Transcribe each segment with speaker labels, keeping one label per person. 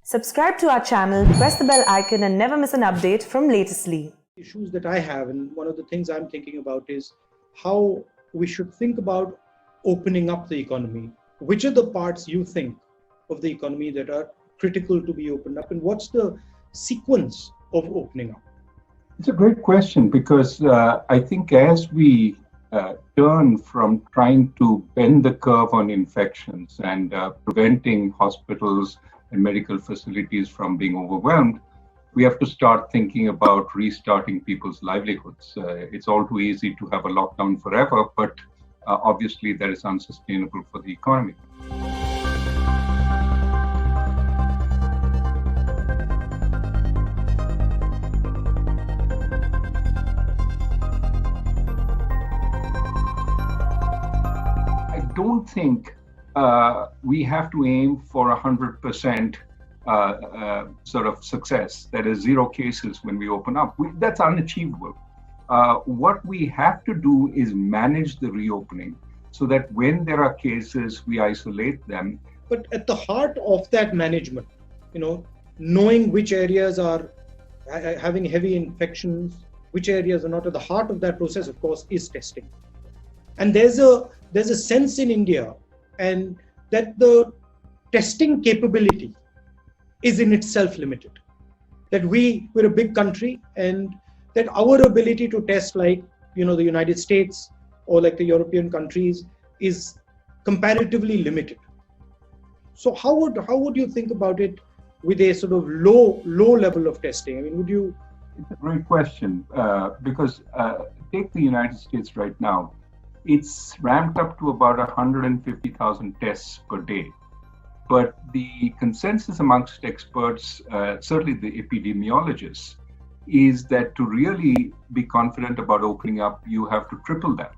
Speaker 1: Subscribe to our channel, press the bell icon and never miss an update from Latestly.
Speaker 2: Issues that I have, and one of the things I'm thinking about is how we should think about opening up the economy. Which are the parts you think of the economy that are critical to be opened up, and what's the sequence of opening up?
Speaker 3: It's a great question because I think as we turn from trying to bend the curve on infections and preventing hospitals and medical facilities from being overwhelmed, we have to start thinking about restarting people's livelihoods. It's all too easy to have a lockdown forever, but obviously that is unsustainable for the economy. I don't think we have to aim for 100% sort of success, that is zero cases when we open up. That's unachievable. What we have to do is manage the reopening so that when there are cases, we isolate them.
Speaker 2: But at the heart of that management, knowing which areas are having heavy infections, which areas are not, at the heart of that process, of course, is testing. And there's a sense in India and that the testing capability is in itself limited. That we're a big country and that our ability to test like, the United States or like the European countries is comparatively limited. So how would you think about it with a sort of low level of testing? I mean, would you?
Speaker 3: It's a great question because take the United States right now. It's ramped up to about 150,000 tests per day. But the consensus amongst experts, certainly the epidemiologists, is that to really be confident about opening up, you have to triple that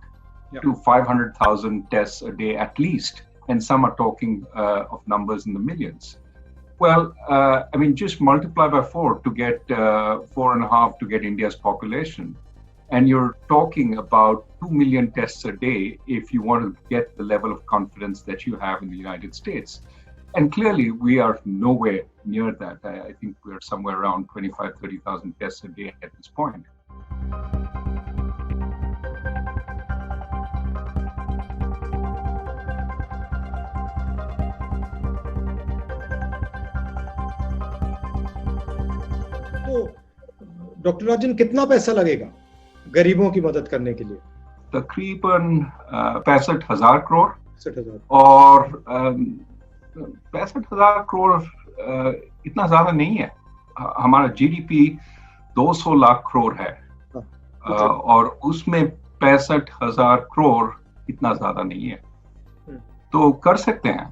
Speaker 3: to 500,000 tests a day at least. And some are talking of numbers in the millions. Well, just multiply by 4 to get 4.5 to get India's population. And you're talking about 2 million tests a day if you want to get the level of confidence that you have in the United States. And clearly, we are nowhere near that. I think we're somewhere around 30,000 tests a day at this point.
Speaker 2: तो doctor राजन कितना पैसा लगेगा गरीबों की मदद करने के लिए?
Speaker 3: तकरीबन 65,000 करोड़
Speaker 2: 60,000
Speaker 3: और 65,000 करोड़ इतना ज्यादा नहीं है. हमारा जीडीपी 200 लाख करोड़ है और उसमें 65,000 करोड़ इतना ज्यादा नहीं है. तो कर सकते हैं.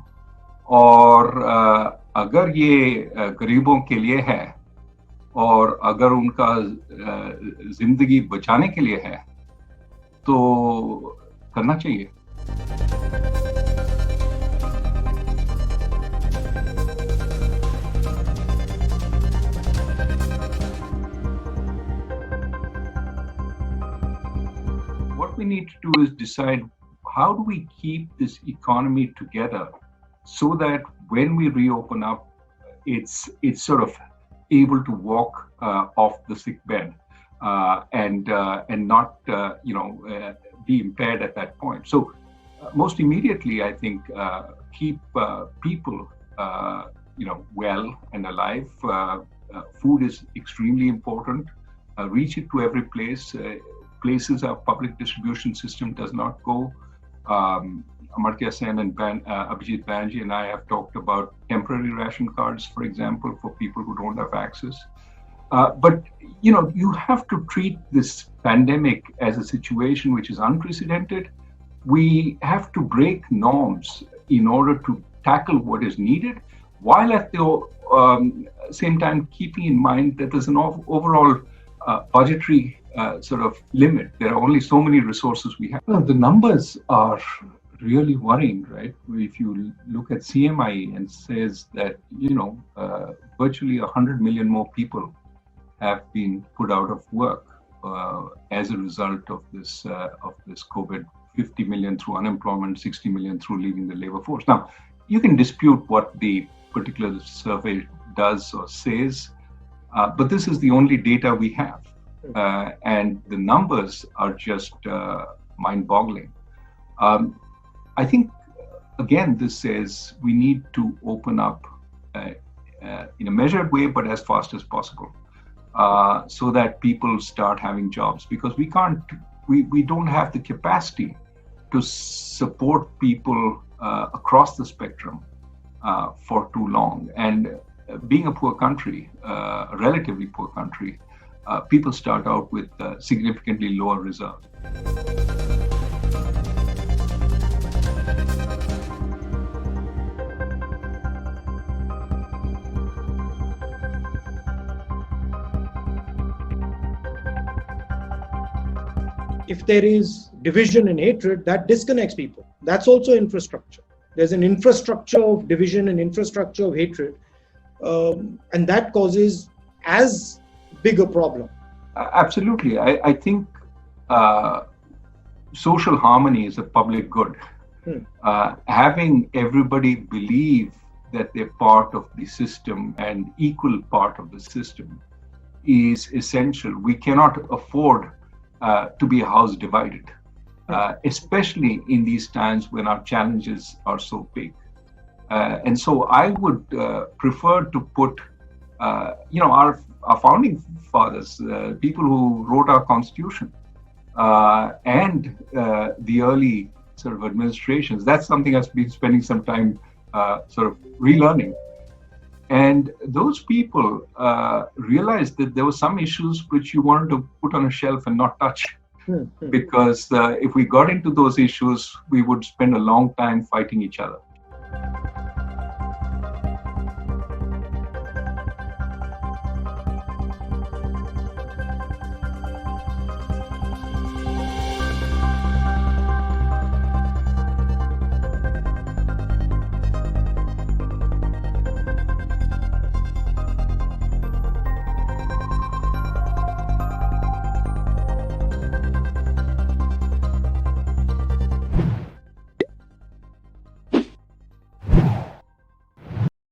Speaker 3: और अगर ये गरीबों के लिए है और अगर उनका जिंदगी बचाने के लिए है तो करना चाहिए. What we need to do is decide how do we keep this economy together so that when we reopen up, it's sort of able to walk off the sick bed and not be impaired at that point. So most immediately, I think keep people well and alive. Food is extremely important. Reach it to every place. Places our public distribution system does not go. Amartya Sen and Abhijit Banerjee and I have talked about temporary ration cards, for example, for people who don't have access. But you have to treat this pandemic as a situation which is unprecedented. We have to break norms in order to tackle what is needed, while at the same time keeping in mind that there's an overall budgetary sort of limit. There are only so many resources we have. Well, the numbers are really worrying, right? If you look at CMI and says that virtually 100 million more people have been put out of work as a result of this COVID. 50 million through unemployment, 60 million through leaving the labor force. Now, you can dispute what the particular survey does or says, but this is the only data we have. And the numbers are just mind-boggling. I think, again, this says we need to open up in a measured way, but as fast as possible, so that people start having jobs, because we don't have the capacity to support people across the spectrum for too long. And being a poor country, a relatively poor country, people start out with significantly lower results.
Speaker 2: If there is division and hatred, that disconnects people. That's also infrastructure. There's an infrastructure of division and infrastructure of hatred, and that causes as big a problem.
Speaker 3: Absolutely. I think social harmony is a public good. Having everybody believe that they're part of the system and equal part of the system is essential. We cannot afford to be a house divided, especially in these times when our challenges are so big. And so I would prefer to put, our founding fathers, people who wrote our Constitution, and the early sort of administrations. That's something I've been spending some time sort of relearning. And those people realized that there were some issues which you wanted to put on a shelf and not touch. Because if we got into those issues, we would spend a long time fighting each other.